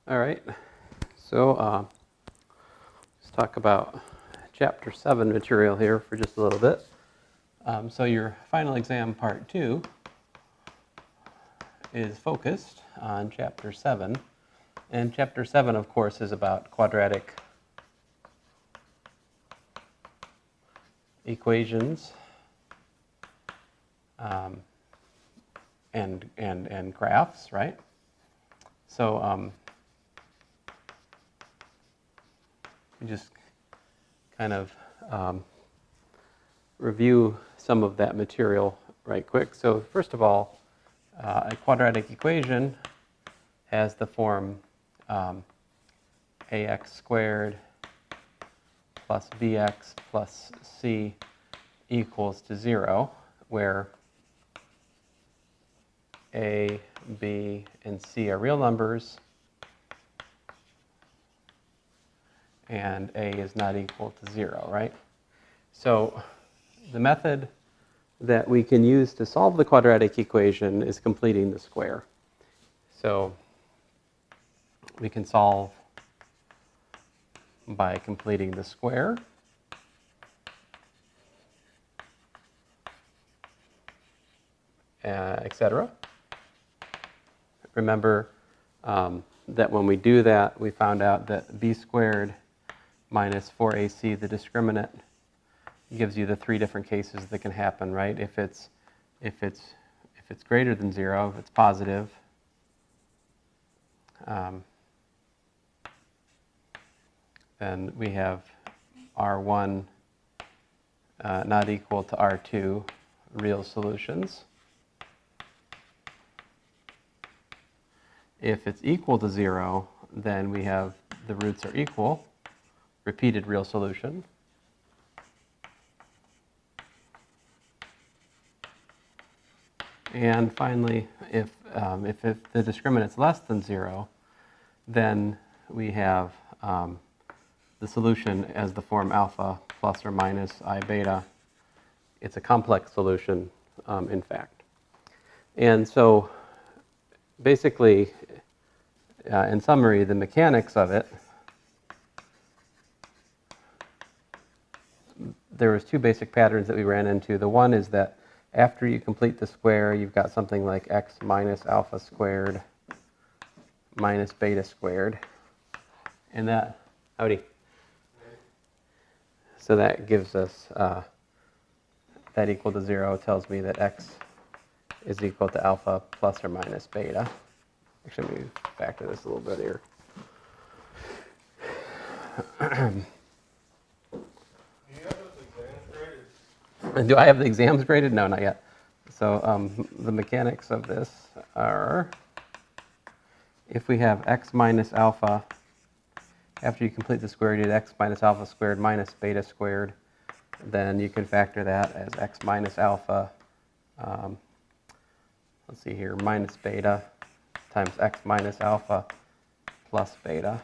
All right, so let's talk about Chapter 7 material here for just a little bit. So your final exam, Part 2, is focused on Chapter 7. And Chapter 7, of course, is about quadratic equations and graphs, right? So we just kind of review some of that material right quick. So first of all, a quadratic equation has the form ax squared plus bx plus c equals to 0, where a, b, and c are real numbers, and a is not equal to 0, right? So the method that we can use to solve the quadratic equation is completing the square. So we can solve by completing the square. Etc. Remember that when we do that, we found out that b squared minus 4ac, the discriminant, gives you the three different cases that can happen, right? If it's greater than 0, if it's positive, then we have R1 not equal to R2 real solutions. If it's equal to 0, then we have the roots are equal, repeated real solution. And finally, if the discriminant is less than 0, then we have the solution as the form alpha plus or minus I beta. It's a complex solution, in fact. And so basically, in summary, the mechanics of it, there was two basic patterns that we ran into. The one is that after you complete the square, you've got something like x minus alpha squared minus beta squared. And that, howdy. So that gives us that equal to 0 tells me that x is equal to alpha plus or minus beta. Actually, let me factor this a little bit here. Do I have the exams graded? No, not yet. So the mechanics of this are, if we have x minus alpha, after you complete the square, you did x minus alpha squared minus beta squared, then you can factor that as x minus alpha, let's see here, minus beta times x minus alpha plus beta.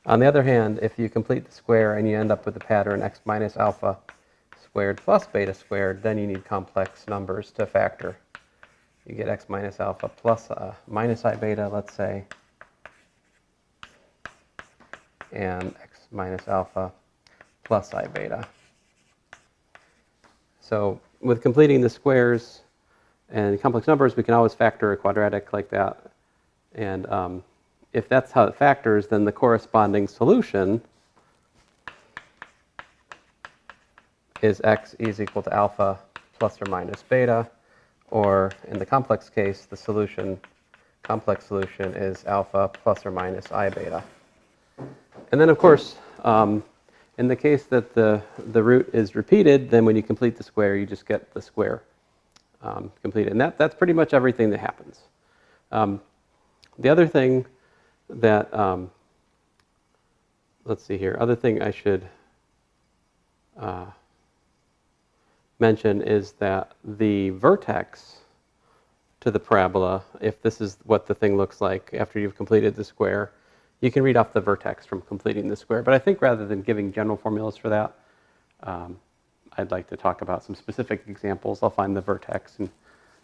On the other hand, if you complete the square and you end up with the pattern x minus alpha squared plus beta squared, then you need complex numbers to factor. You get x minus alpha plus minus I beta, let's say, and x minus alpha plus I beta. So with completing the squares and complex numbers, we can always factor a quadratic like that. And if that's how it factors, then the corresponding solution is x is equal to alpha plus or minus beta, or in the complex case, the solution, complex solution is alpha plus or minus I beta. And then, of course, in the case that the root is repeated, then when you complete the square, you just get the square completed. And that's pretty much everything that happens. The other thing that, let's see here, other thing I should mention is that the vertex to the parabola, if this is what the thing looks like after you've completed the square, you can read off the vertex from completing the square. But I think rather than giving general formulas for that, I'd like to talk about some specific examples. I'll find the vertex. And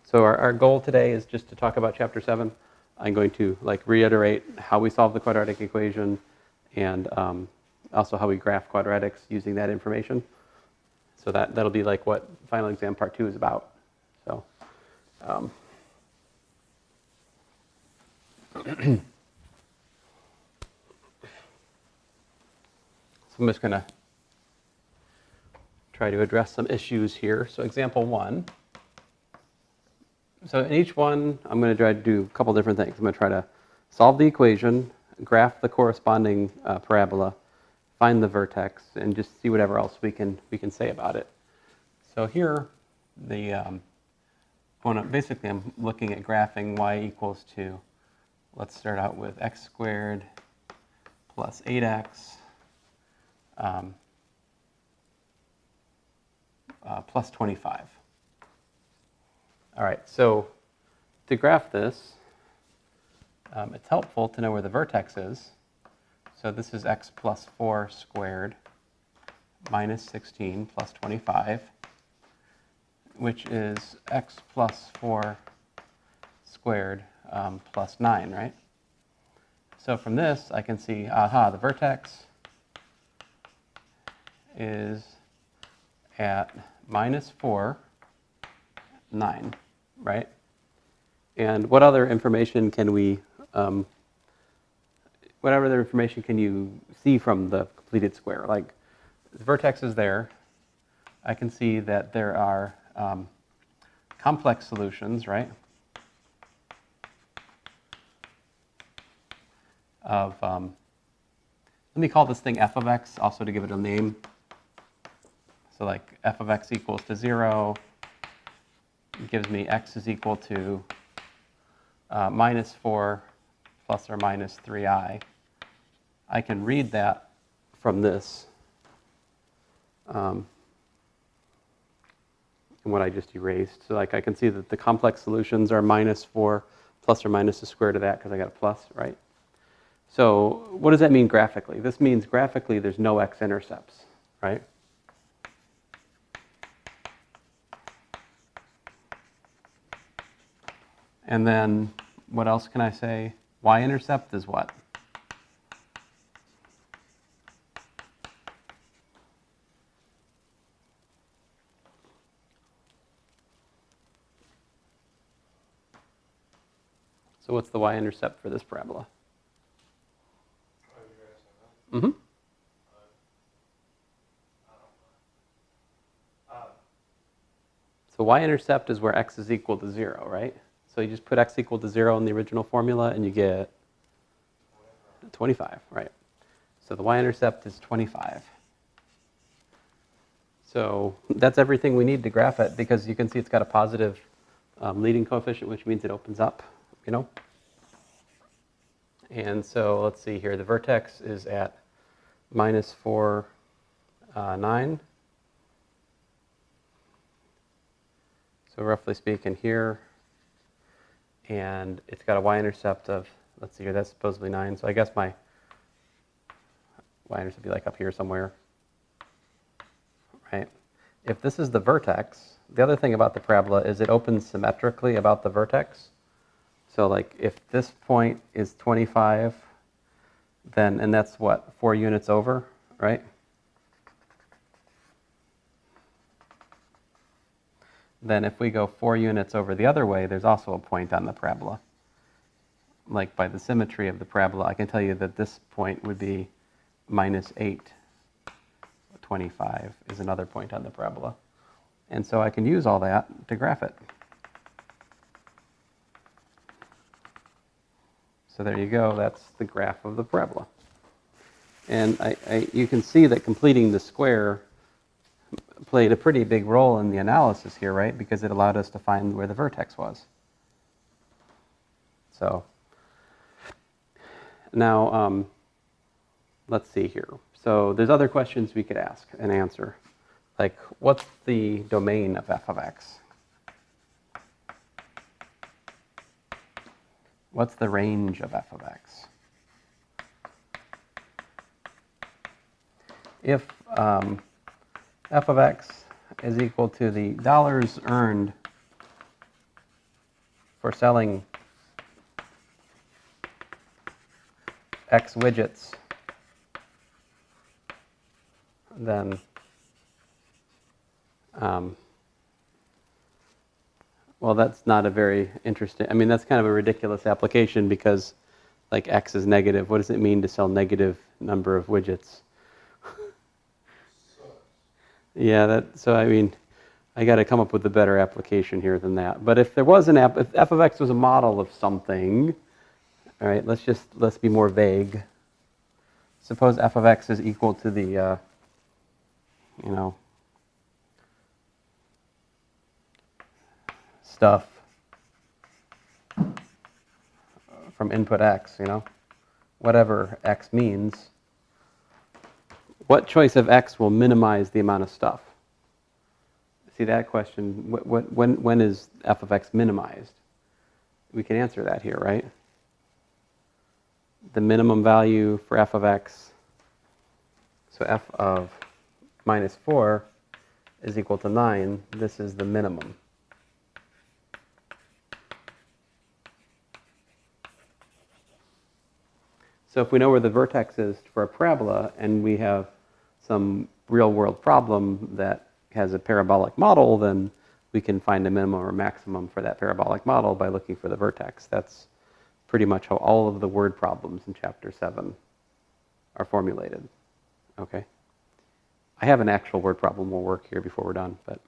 so our goal today is just to talk about Chapter 7. I'm going to like reiterate how we solve the quadratic equation and also how we graph quadratics using that information. So that'll be like what final exam part 2 is about. So, so I'm just going to try to address some issues here. So example 1. So in each one, I'm going to try to do a couple different things. I'm going to try to solve the equation, graph the corresponding parabola, find the vertex, and just see whatever else we can say about it. So here, basically I'm looking at graphing y equals to, let's start out with x squared plus 8x plus 25. All right, so to graph this, it's helpful to know where the vertex is. So this is x plus 4 squared minus 16 plus 25, which is x plus 4 squared plus 9, right? So from this, I can see, aha, the vertex is at minus 4, 9, right? And what other information can we, whatever other information can you see from the completed square? Like, the vertex is there. I can see that there are complex solutions, right? Of, let me call this thing f of x, also to give it a name. So like f of x equals to 0 gives me x is equal to minus 4 plus or minus 3i. I can read that from this and what I just erased. So like I can see that the complex solutions are minus 4 plus or minus the square root of that because I got a plus, right? So what does that mean graphically? This means graphically there's no x-intercepts, right? And then what else can I say? Y-intercept is what? So what's the y-intercept for this parabola? Mm-hmm. So y-intercept is where x is equal to 0, right? So you just put x equal to 0 in the original formula and you get 25, right? So the y-intercept is 25. So that's everything we need to graph it because you can see it's got a positive leading coefficient, which means it opens up, you know? And so let's see here. The vertex is at minus 4, 9. So roughly speaking here, and it's got a y-intercept of, let's see here, that's supposedly 9. So I guess my y-intercept would be like up here somewhere, right? If this is the vertex, the other thing about the parabola is it opens symmetrically about the vertex. So like if this point is 25, then, and that's what, 4 units over, right? Then if we go 4 units over the other way, there's also a point on the parabola. Like by the symmetry of the parabola, I can tell you that this point would be minus 8. 25 is another point on the parabola. And so I can use all that to graph it. So there you go, that's the graph of the parabola. And you can see that completing the square played a pretty big role in the analysis here, right? Because it allowed us to find where the vertex was. So now let's see here. So there's other questions we could ask and answer. Like, what's the domain of f of x? What's the range of f of x? If f of x is equal to the dollars earned for selling x widgets, then well, that's not a very interesting, I mean, that's kind of a ridiculous application because like x is negative. What does it mean to sell negative number of widgets? Yeah, so I mean, I got to come up with a better application here than that. But if there was if f of x was a model of something, all right, let's be more vague. Suppose f of x is equal to the, stuff from input x, whatever x means. What choice of x will minimize the amount of stuff? See that question, when is f of x minimized? We can answer that here, right? The minimum value for f of x, so f of minus 4 is equal to 9. This is the minimum. So if we know where the vertex is for a parabola and we have some real-world problem that has a parabolic model, then we can find a minimum or maximum for that parabolic model by looking for the vertex. That's pretty much how all of the word problems in Chapter 7 are formulated. Okay? I have an actual word problem we'll work here before we're done. But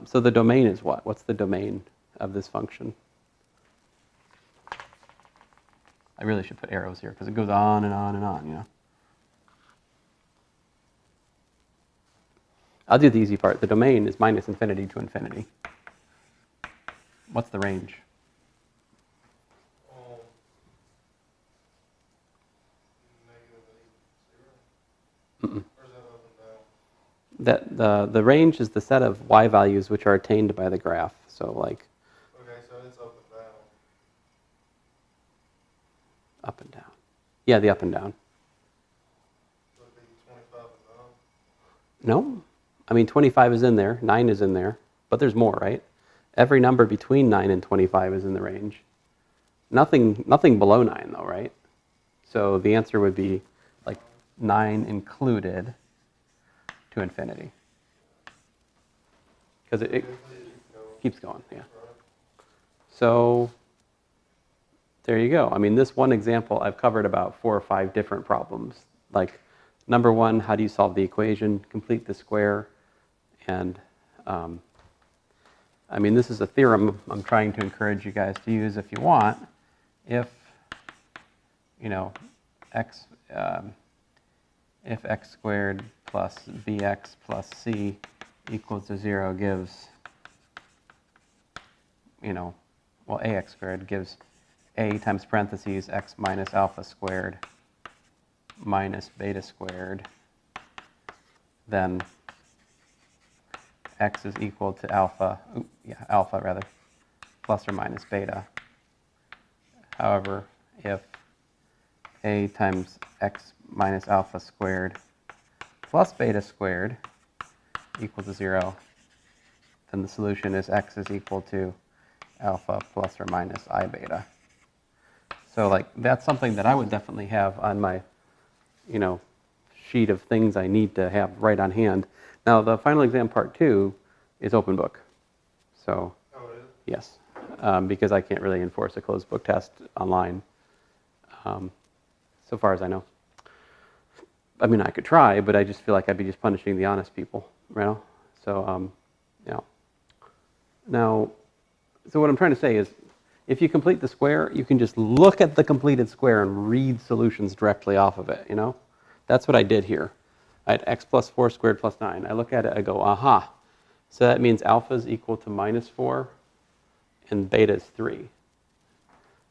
so the domain is what? What's the domain of this function? I really should put arrows here because it goes on and on and on, I'll do the easy part. The domain is minus infinity to infinity. What's the range? Mm-mm. The range is the set of y values which are attained by the graph. So like. Okay, so it's up and down. Up and down. Yeah, the up and down. So it'd be 25 and up? No. I mean, 25 is in there, 9 is in there, but there's more, right? Every number between 9 and 25 is in the range. Nothing below 9, though, right? So the answer would be like 9 included to infinity. Because it keeps going, yeah. So there you go. I mean, this one example, I've covered about 4 or 5 different problems. Like, number 1, how do you solve the equation? Complete the square. And, I mean, this is a theorem I'm trying to encourage you guys to use if you want. If, if x squared plus bx plus c equals to 0 gives, ax squared gives a times parentheses x minus alpha squared minus beta squared, then x is equal to alpha plus or minus beta. However, if a times x minus alpha squared plus beta squared equals to 0, then the solution is x is equal to alpha plus or minus I beta. So like that's something that I would definitely have on my, sheet of things I need to have right on hand. Now the final exam part 2 is open book. So yes, because I can't really enforce a closed book test online, so far as I know. I mean, I could try, but I just feel like I'd be just punishing the honest people, So, Now, so what I'm trying to say is, if you complete the square, you can just look at the completed square and read solutions directly off of it, That's what I did here. I had x plus 4 squared plus 9. I look at it, I go, aha. So that means alpha is equal to minus 4 and beta is 3.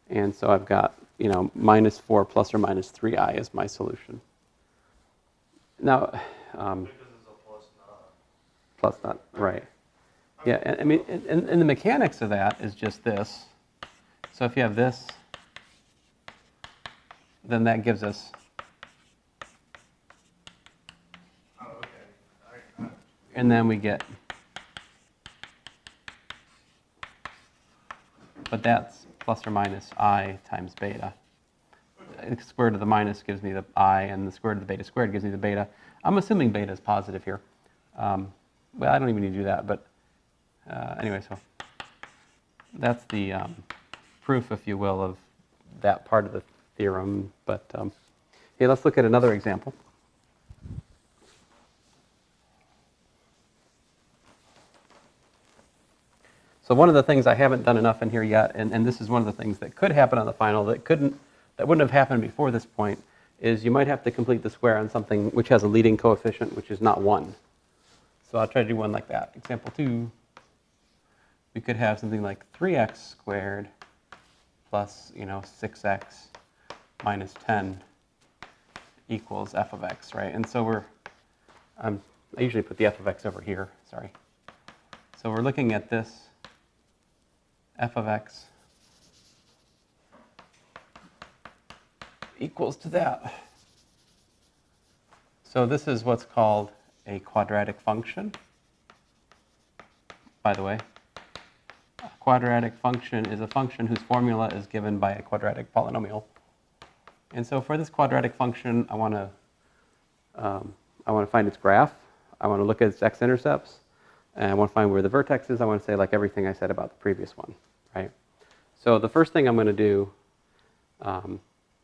And so I've got, minus 4 plus or minus 3i is my solution. Now, Because it's a plus not. Plus not, right. Yeah, and I mean, and the mechanics of that is just this. So if you have this, then that gives us. Oh, okay. And then we get. But that's plus or minus I times beta. square root of the minus gives me the I, and the square root of the beta squared gives me the beta. I'm assuming beta is positive here. Well, I don't even need to do that, but anyway, so that's the proof, if you will, of that part of the theorem. But okay, let's look at another example. So one of the things I haven't done enough in here yet, and this is one of the things that could happen on the final that wouldn't have happened before this point, is you might have to complete the square on something which has a leading coefficient which is not 1. So I'll try to do one like that. Example 2, we could have something like 3x squared plus 6x minus 10 equals f of x, right? And so I usually put the f of x over here, sorry. So we're looking at this f of x equals to that. So this is what's called a quadratic function. By the way, a quadratic function is a function whose formula is given by a quadratic polynomial. And so for this quadratic function, I want to find its graph. I want to look at its x-intercepts. And I want to find where the vertex is. I want to say like everything I said about the previous one, right? So the first thing I'm going to do, I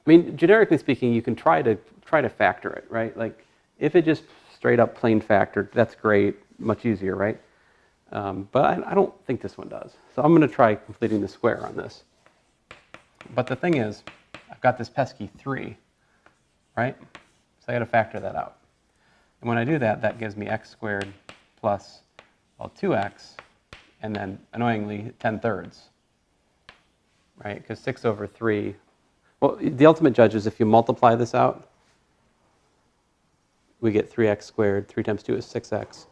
mean, generically speaking, you can try to factor it, right? Like if it just straight up plain factored, that's great, much easier, right? But I don't think this one does. So I'm going to try completing the square on this. But the thing is, I've got this pesky 3, right? So I got to factor that out. And when I do that, that gives me x squared plus 2x, and then, annoyingly, 10/3, right? Because 6 over 3, well, the ultimate judge is if you multiply this out, we get 3x squared, 3 times 2 is 6x,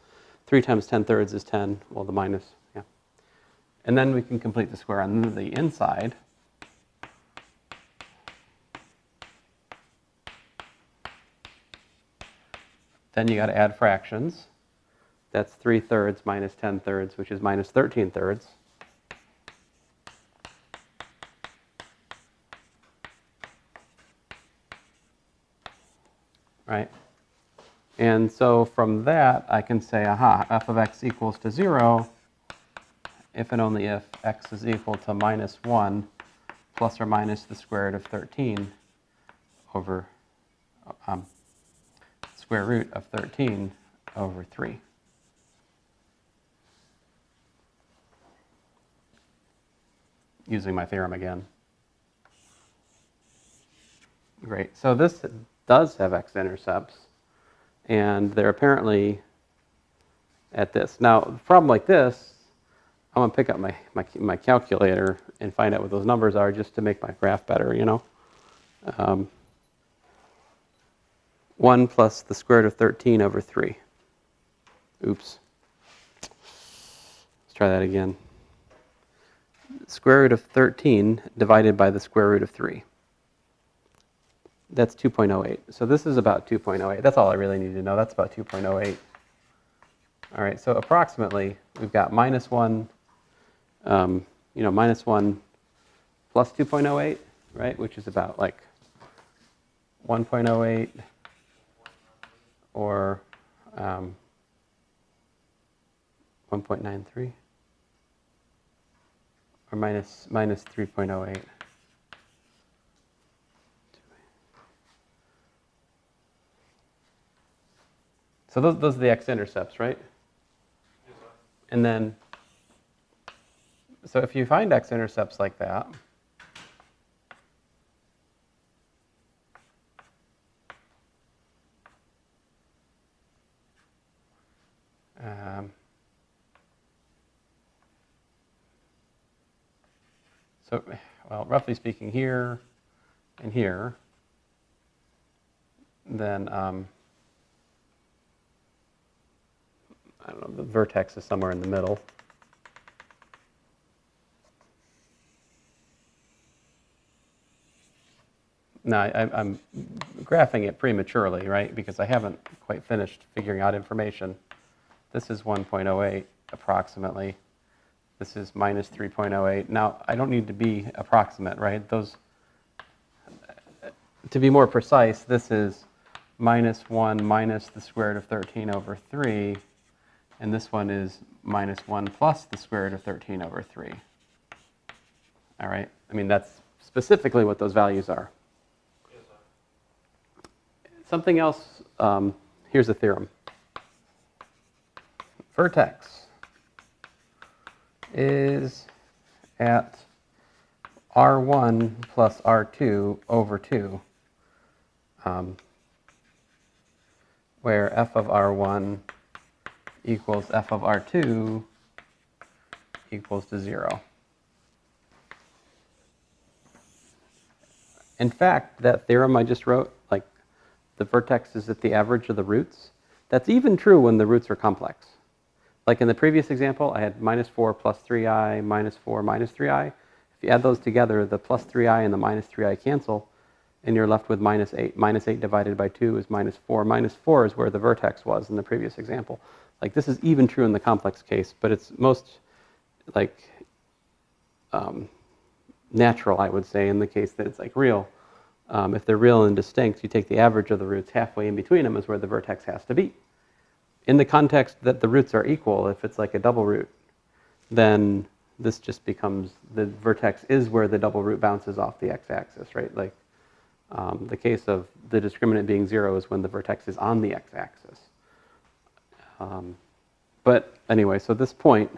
3 times 10/3 is 10, well, the minus, yeah. And then we can complete the square on the inside. Then you got to add fractions. That's 3/3 minus 10/3, which is minus 13/3. Right? And so from that, I can say, aha, f of x equals to 0 if and only if x is equal to minus 1 plus or minus the square root of 13 over square root of 13 over 3. Using my theorem again. Great. So this does have x-intercepts, and they're apparently at this. Now, the problem like this, I'm going to pick up my calculator and find out what those numbers are just to make my graph better, 1 plus the square root of 13 over 3. Oops. Let's try that again. Square root of 13 divided by the square root of 3. That's 2.08. So this is about 2.08. That's all I really need to know. That's about 2.08. All right, so approximately, we've got minus 1, minus 1 plus 2.08, right, which is about like 1.08 or 1.93. Or minus 3.08. So those are the x-intercepts, right? And then, so if you find x-intercepts like that, so, well, roughly speaking, here and here, then, I don't know, the vertex is somewhere in the middle. Now, I'm graphing it prematurely, right, because I haven't quite finished figuring out information. This is 1.08 approximately. This is minus 3.08. Now, I don't need to be approximate, right? to be more precise, this is minus 1 minus the square root of 13 over 3, and this one is minus 1 plus the square root of 13 over 3. All right? I mean, that's specifically what those values are. Yes, sir. Something else, here's a theorem. Vertex is at R1 plus R2 over 2, where f of R1 equals f of R2 equals to 0. In fact, that theorem I just wrote, like the vertex is at the average of the roots, that's even true when the roots are complex. Like in the previous example, I had minus 4 plus 3i, minus 4 minus 3i. If you add those together, the plus 3i and the minus 3i cancel, and you're left with minus 8. Minus 8 divided by 2 is minus 4. Minus 4 is where the vertex was in the previous example. Like this is even true in the complex case, but it's most like natural, I would say, in the case that it's like real. If they're real and distinct, you take the average of the roots. Halfway in between them is where the vertex has to be. In the context that the roots are equal, if it's like a double root, then this just becomes the vertex is where the double root bounces off the x-axis, right? Like the case of the discriminant being 0 is when the vertex is on the x-axis. But anyway, so this point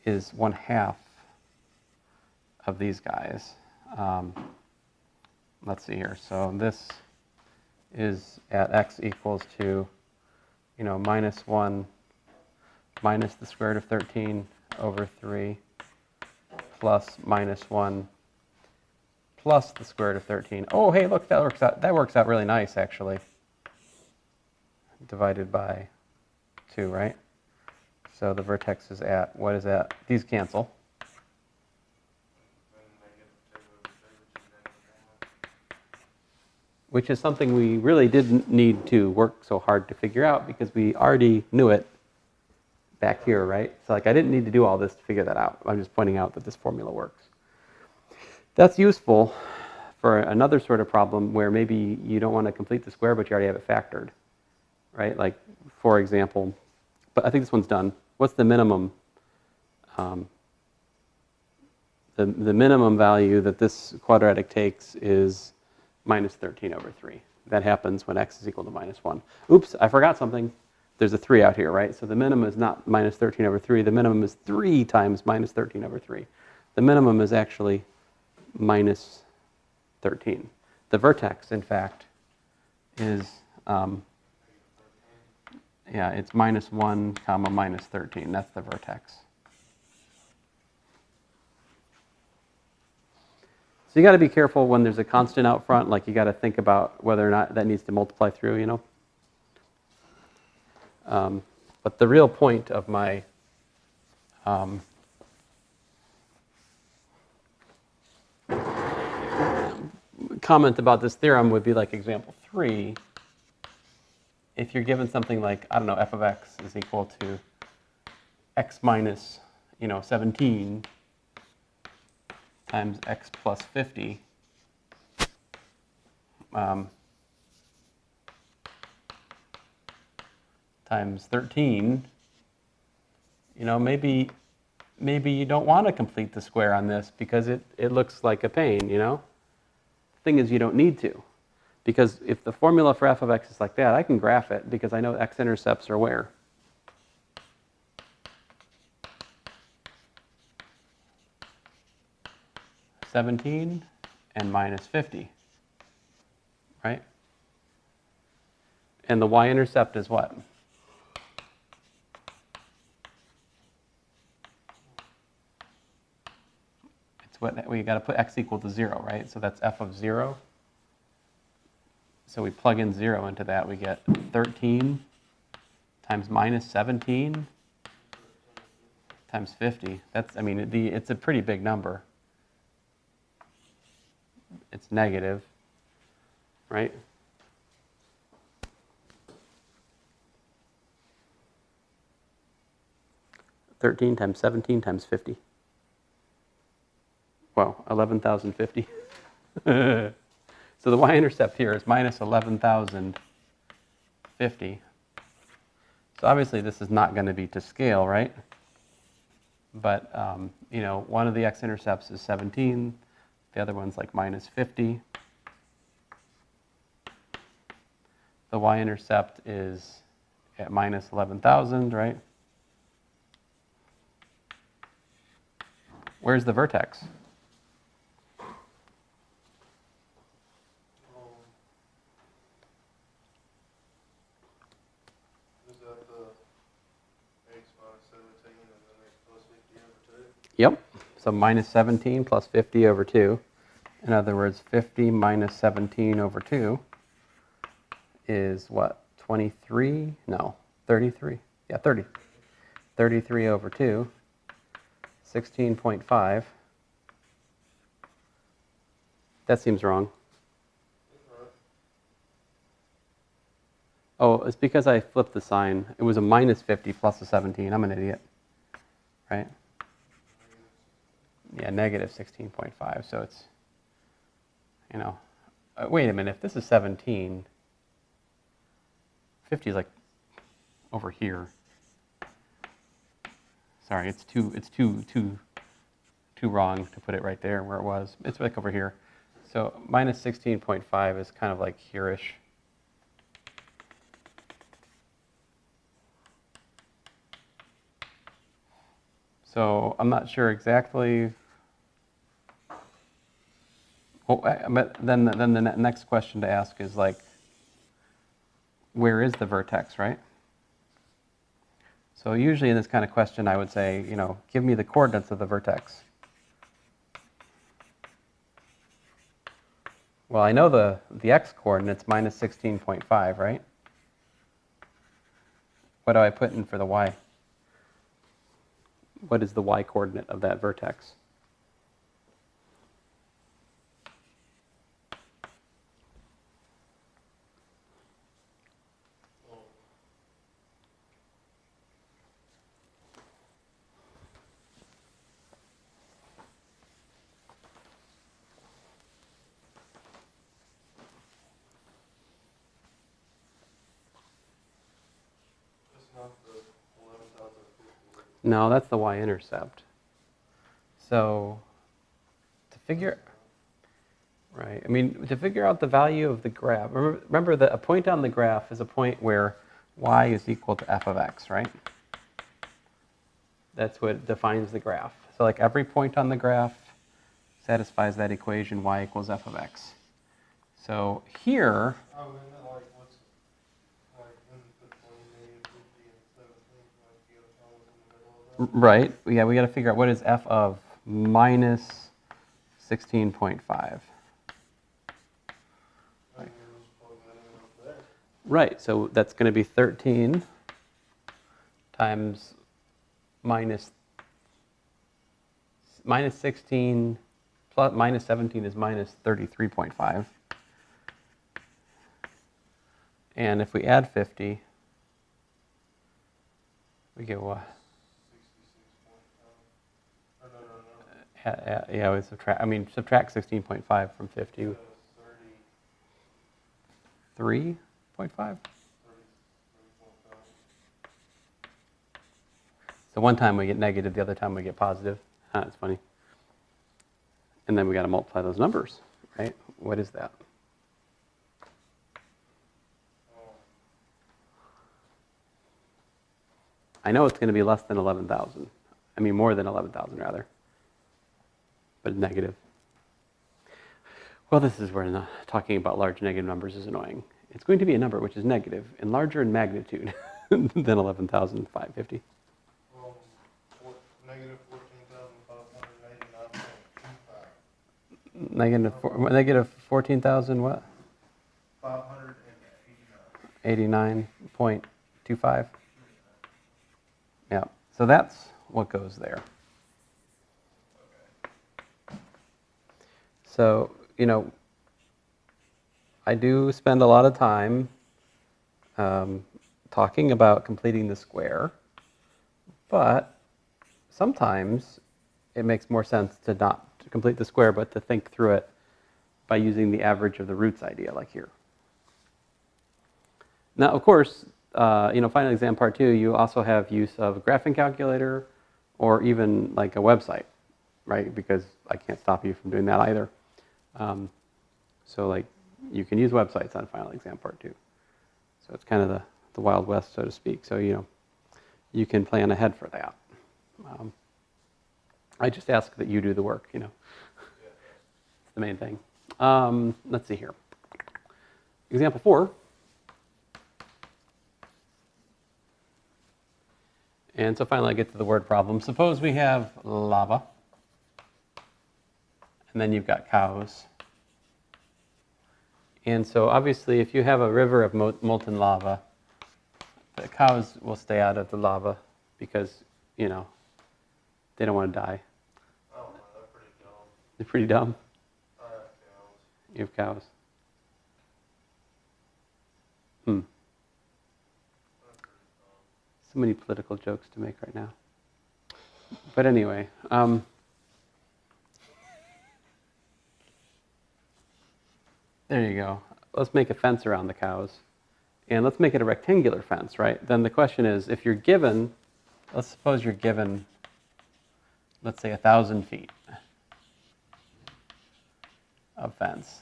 is 1/2 of these guys. Let's see here. So this is at x equals to, minus 1 minus the square root of 13 over 3 plus minus 1 plus the square root of 13. Oh, hey, look, that works out really nice, actually. Divided by 2, right? So the vertex is at, what is that? These cancel. Which is something we really didn't need to work so hard to figure out because we already knew it back here, right? So like I didn't need to do all this to figure that out. I'm just pointing out that this formula works. That's useful for another sort of problem where maybe you don't want to complete the square, but you already have it factored, right? Like, for example, but I think this one's done. What's the minimum? The minimum value that this quadratic takes is minus 13 over 3. That happens when x is equal to minus 1. Oops, I forgot something. There's a 3 out here, right? So the minimum is not minus 13 over 3. The minimum is 3 times minus 13 over 3. The minimum is actually minus 13. The vertex, in fact, is, it's minus 1 comma minus 13. That's the vertex. So you got to be careful when there's a constant out front. Like you got to think about whether or not that needs to multiply through, But the real point of my comment about this theorem would be like example 3. If you're given something like, I don't know, f of x is equal to x minus, 17 times x plus 50, times 13, maybe you don't want to complete the square on this because it looks like a pain, Thing is, you don't need to. Because if the formula for f of x is like that, I can graph it because I know x-intercepts are where? (17) and minus 50, right? And the y-intercept is what? It's what we got to put x equal to 0, right? So that's f of 0. So we plug in 0 into that, we get 13 times minus 17 times 50. That's, it's a pretty big number. It's negative, right? (13 times 17 times 50). Wow, 11,050. So the y-intercept here is minus 11,050. So obviously this is not going to be to scale, right? But, you know, one of the x-intercepts is 17. The other one's like minus 50. The y-intercept is at minus 11,000, right? Where's the vertex? Is that the x minus 17 and then x plus 50 over 2? Yep. So minus 17 plus 50 over 2. In other words, 50 minus 17 over 2 is what? 23? No, 33. Yeah, 30. 33 over 2, 16.5. That seems wrong. Right. Oh, it's because I flipped the sign. It was a minus 50 plus a 17. I'm an idiot. Right? Yeah, negative 16.5. So it's, you know, wait a minute. If this is 17, 50 is like over here. Sorry, it's too wrong to put it right there where it was. It's like over here. So minus 16.5 is kind of like here-ish. So I'm not sure exactly. But then the next question to ask is like, where is the vertex, right? So usually in this kind of question, I would say, you know, give me the coordinates of the vertex. Well, I know the x-coordinate's minus 16.5, right? What do I put in for the y? What is the y-coordinate of that vertex? It's not the 11,050. No, that's the y-intercept. So to figure, right, I mean, to figure out the value of the graph, remember that a point on the graph is a point where y is equal to f of x, right? That's what defines the graph. So like every point on the graph satisfies that equation, y equals f of x. So here, Oh, and then like what's like in between negative 50 and 17, like you gotta tell what's in the middle of that? right, yeah, we got to figure out what is f of minus 16.5. And you just plug that in up there. Right, so that's going to be 13 times minus 16 plus minus 17 is minus 33.5. And if we add 50, we get what? 66.5. Or no. Yeah, we subtract 16.5 from 50. That's 3.5? 30.5. So one time we get negative, the other time we get positive. That's funny. And then we got to multiply those numbers, right? What is that? I know it's going to be less than 11,000. I mean, more than 11,000 rather. But negative. Well, this is where talking about large negative numbers is annoying. It's going to be a number which is negative and larger in magnitude than 11,550. Negative 14,589.25. Negative 14,000 what? 589. 89.25. Yeah, so that's what goes there. So, you know, I do spend a lot of time talking about completing the square, but sometimes it makes more sense to not to complete the square, but to think through it by using the average of the roots idea, like here. Now, of course, final exam part 2, you also have use of a graphing calculator or even like a website, right? Because I can't stop you from doing that either. So like you can use websites on final exam part 2. So it's kind of the Wild West, so to speak. So, you can plan ahead for that. I just ask that you do the work, It's the main thing. Let's see here. Example 4. And so finally I get to the word problem. Suppose we have lava, and then you've got cows. And so obviously if you have a river of molten lava, the cows will stay out of the lava because, they don't want to die. Oh, they're pretty dumb. They're pretty dumb. I have cows. You have cows. So many political jokes to make right now. But anyway, there you go. Let's make a fence around the cows. And let's make it a rectangular fence, right? Then the question is, if you're given, let's suppose you're given, let's say 1,000 feet of fence.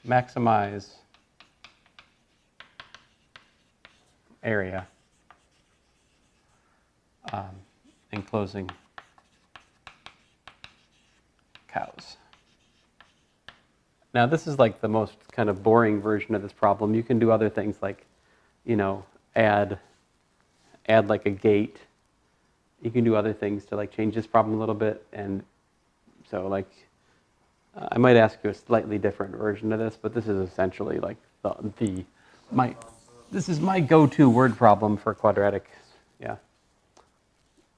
Maximize area enclosing cows. Now this is like the most kind of boring version of this problem. You can do other things like, add like a gate. You can do other things to like change this problem a little bit. And so like, I might ask you a slightly different version of this, but this is essentially like this is my go-to word problem for quadratic. Yeah.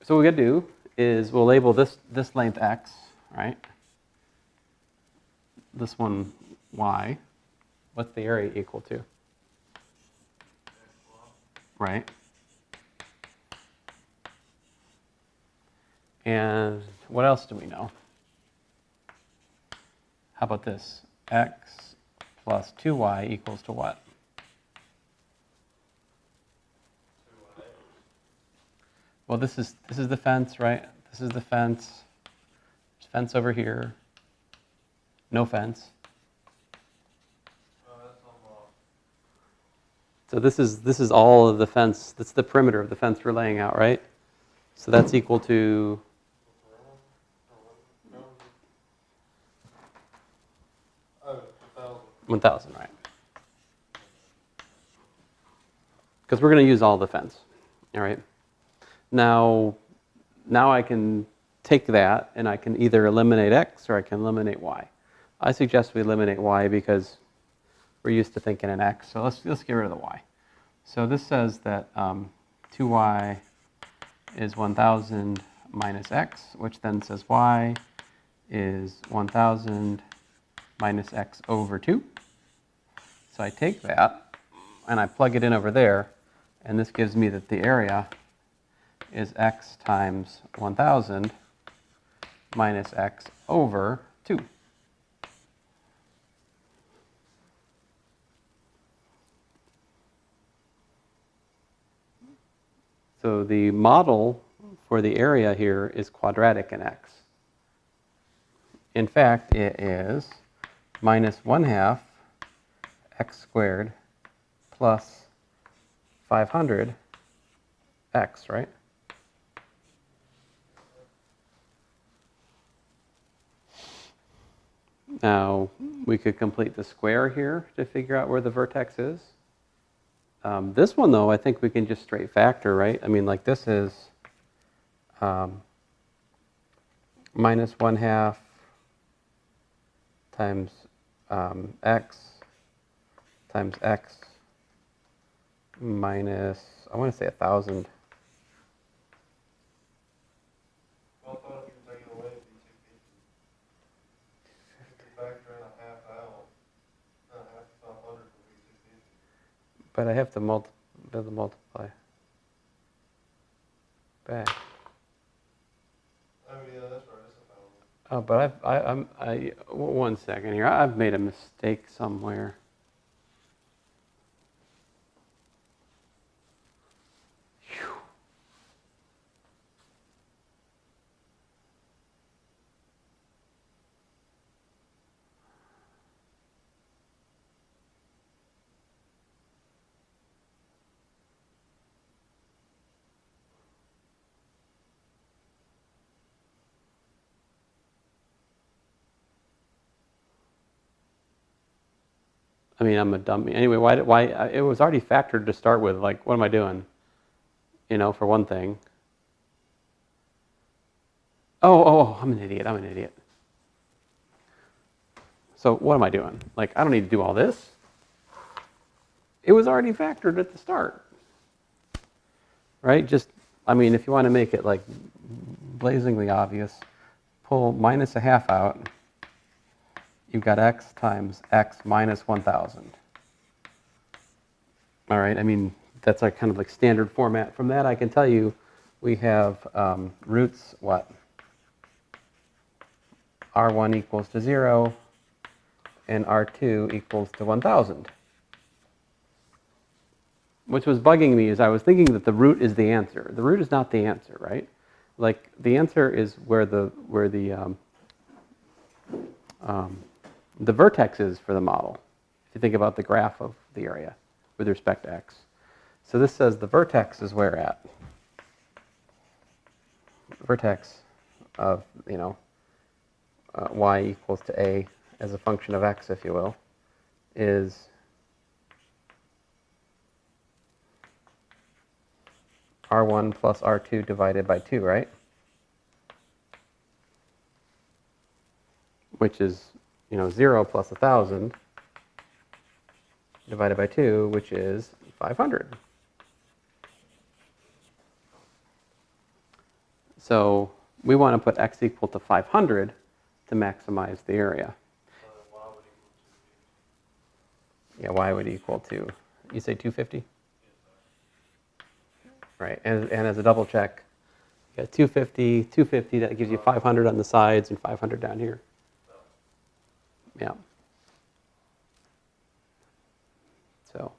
So what we're gonna do is we'll label this length x, right? This one y. What's the area equal to? Right. And what else do we know? How about this? X plus 2y equals to what? 2y. Well, this is the fence, right? This is the fence. There's fence over here. No fence. Oh, that's on So this is all of the fence. That's the perimeter of the fence we're laying out, right? So that's equal to Oh, 1,000. 1,000, right? Because we're going to use all the fence, all right? Now I can take that and I can either eliminate x or I can eliminate y. I suggest we eliminate y because we're used to thinking in x, so let's get rid of the y. So this says that 2y is 1,000 minus x, which then says y is 1,000 minus x over 2. So I take that and I plug it in over there, and this gives me that the area is x times 1,000 minus x over 2. So the model for the area here is quadratic in x. In fact, it is minus 1/2 x squared plus 500 x, right? Now, we could complete the square here to figure out where the vertex is. This one, though, I think we can just straight factor, right? I mean, like this is minus 1/2 times x minus, I want to say 1,000. Well, I thought if you take it away, it'd be 250. If you factor in a half out, half 500 would be 250. But I have to multiply back. Oh, yeah, that's right, it's 1,000. Oh, but one second here. I've made a mistake somewhere. Phew. I mean, I'm a dummy. Anyway, why? It was already factored to start with. Like, what am I doing? You know, for one thing. Oh, I'm an idiot. So what am I doing? Like, I don't need to do all this. It was already factored at the start. Right? Just, I mean, if you want to make it like blazingly obvious, pull minus a half out. You've got x times x minus 1,000. All right, I mean, that's our kind of like standard format. From that, I can tell you we have roots, what? R1 equals to 0, and R2 equals to 1,000. Which was bugging me is I was thinking that the root is the answer. The root is not the answer, right? Like, the answer is where the vertex is for the model, if you think about the graph of the area with respect to x. So this says the vertex is where at? Vertex of, y equals to a as a function of x, if you will, is R1 plus R2 divided by 2, right? Which is 0 plus 1,000 divided by 2, which is 500. So we want to put x equal to 500 to maximize the area. Yeah, y would equal to, you say 250? Right, and as a double check, you got 250, that gives you 500 on the sides and 500 down here. Yeah. So,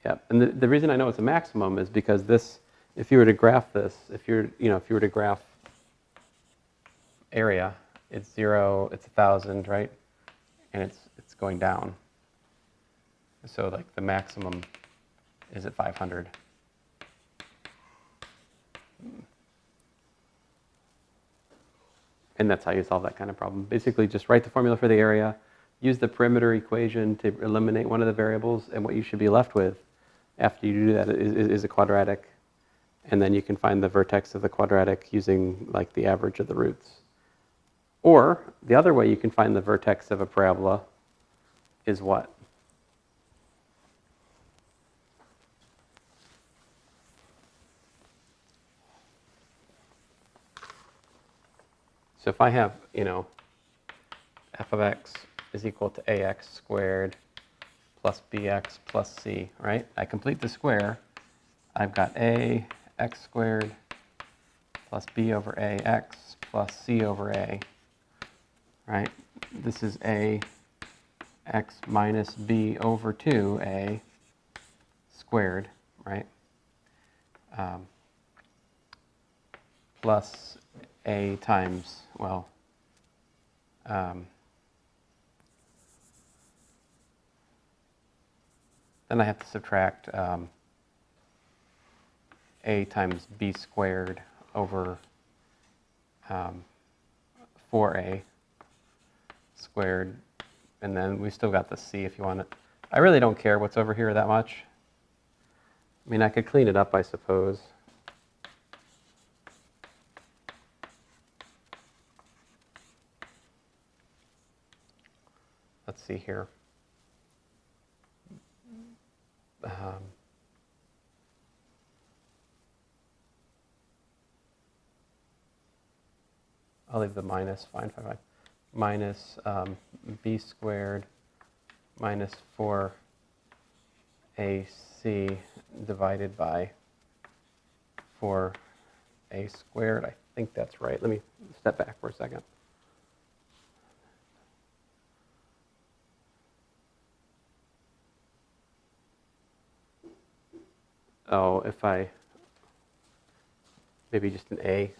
yeah, and the reason I know it's a maximum is because this, if you were to graph this, if you were to graph area, it's 0, it's 1,000, right? And it's going down. So like the maximum is at 500. And that's how you solve that kind of problem. Basically, just write the formula for the area, use the perimeter equation to eliminate one of the variables, and what you should be left with after you do that is a quadratic. And then you can find the vertex of the quadratic using like the average of the roots. Or the other way you can find the vertex of a parabola is what? So if I have, f of x is equal to ax squared plus bx plus c, right? I complete the square. I've got a x squared plus b over a x plus c over a, right? This is a x minus b over 2a squared, right? Plus a times, well, then I have to subtract a times b squared over 4a squared, and then we still got the c if you want it. I really don't care what's over here that much. I mean, I could clean it up, I suppose. Let's see here. I'll leave the minus, fine. Minus b squared minus 4ac divided by 4a squared, I think that's right. Let me step back for a second. Oh, if I, maybe just an A.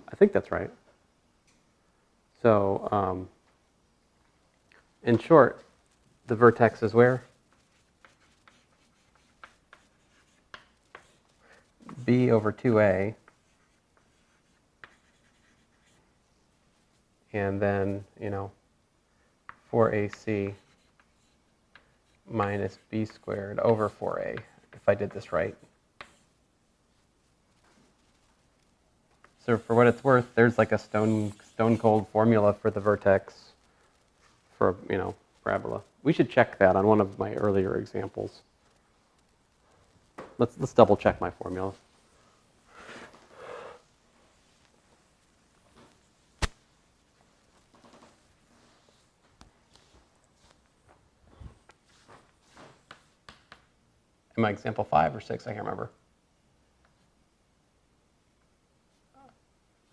I think that's right. So, in short, the vertex is where? B over 2A. And then, 4AC minus B squared over 4A, if I did this right. So for what it's worth, there's like a stone cold formula for the vertex for, parabola. We should check that on one of my earlier examples. Let's double check my formula. Am I example 5 or 6? I can't remember.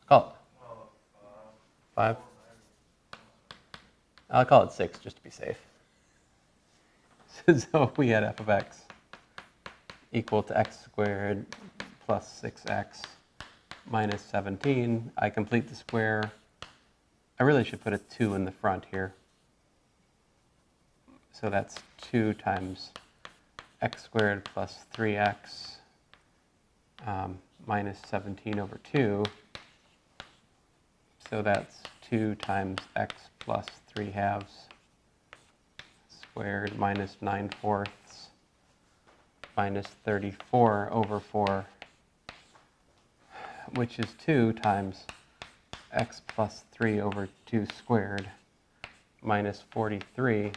Call it 5. I'll call it 6 just to be safe. So we had f of x equal to x squared plus 6x minus 17. I complete the square. I really should put a 2 in the front here. So that's 2 times x squared plus 3x minus 17 over 2. So that's 2 times x plus 3 halves squared minus 9/4 minus 34 over 4, which is 2 times x plus 3 over 2 squared minus 43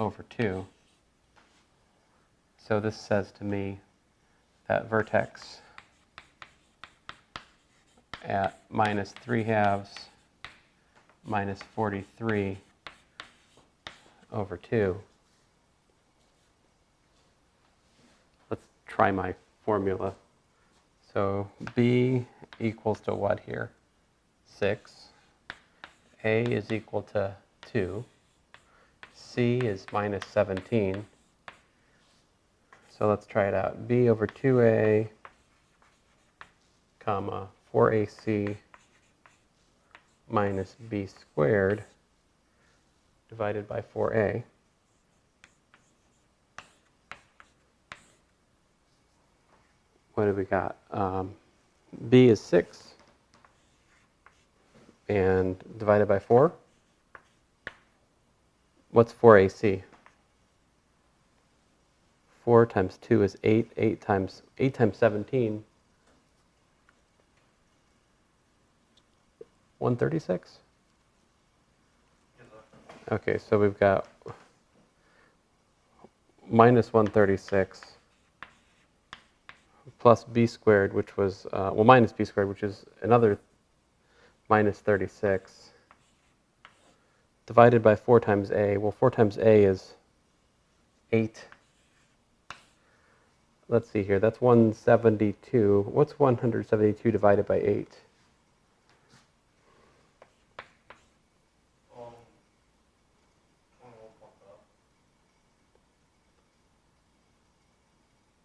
over 2. So this says to me that vertex at minus 3 halves minus 43 over 2. Let's try my formula. So B equals to what here? 6. A is equal to 2. C is minus 17. So let's try it out. B over 2A, comma, 4AC minus B squared divided by 4A. What do we got? B is 6 and divided by 4. What's 4AC? 4 times 2 is 8. 8 times 17. 136? Okay, so we've got minus 136 plus b squared, which was, minus b squared, which is another minus 36, divided by 4 times a. Well, 4 times a is 8. Let's see here, that's 172. What's 172 divided by 8?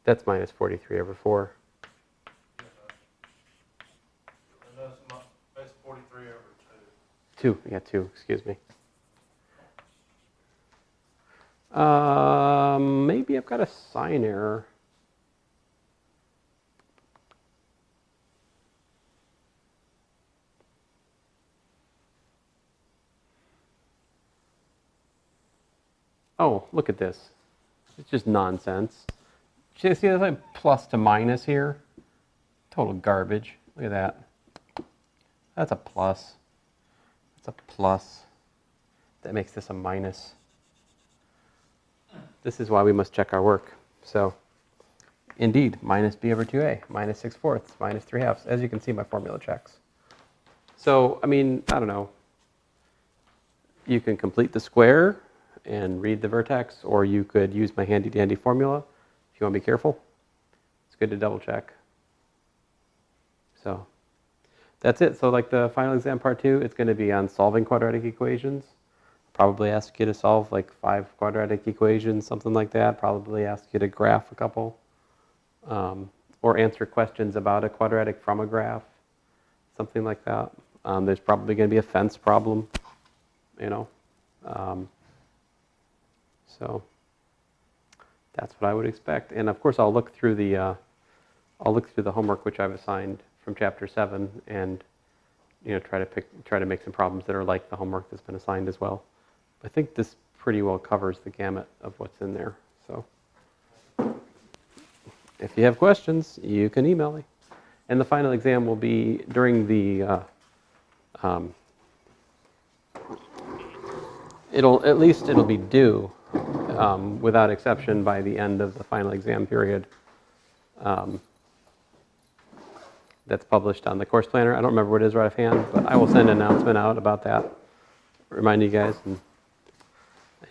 That's minus 43 over 4. That's 43 over 2, yeah, 2, excuse me. Maybe I've got a sign error. Oh, look at this. It's just nonsense. See, there's like plus to minus here? Total garbage. Look at that. That's a plus. That's a plus. That makes this a minus. This is why we must check our work. So indeed, minus b over 2a, minus 6/4, minus 3/2. As you can see, my formula checks. So, I mean, I don't know. You can complete the square and read the vertex, or you could use my handy dandy formula if you want to be careful. It's good to double check. So that's it. So like the final exam part 2, it's going to be on solving quadratic equations. Probably ask you to solve like 5 quadratic equations, something like that. Probably ask you to graph a couple. Or answer questions about a quadratic from a graph, something like that. There's probably going to be a fence problem, you know. So that's what I would expect. And of course, I'll look through the homework which I've assigned from Chapter 7, and try to make some problems that are like the homework that's been assigned as well. I think this pretty well covers the gamut of what's in there. So if you have questions, you can email me. And the final exam will be during the, it'll be due without exception by the end of the final exam period. That's published on the course planner. I don't remember what it is right offhand, but I will send an announcement out about that. Remind you guys. And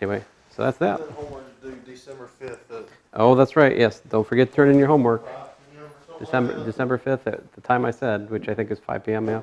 anyway, so that's that. Homework is due December 5th. Oh, that's right. Yes, don't forget to turn in your homework. December 5th at the time I said, which I think is 5 p.m. Yeah.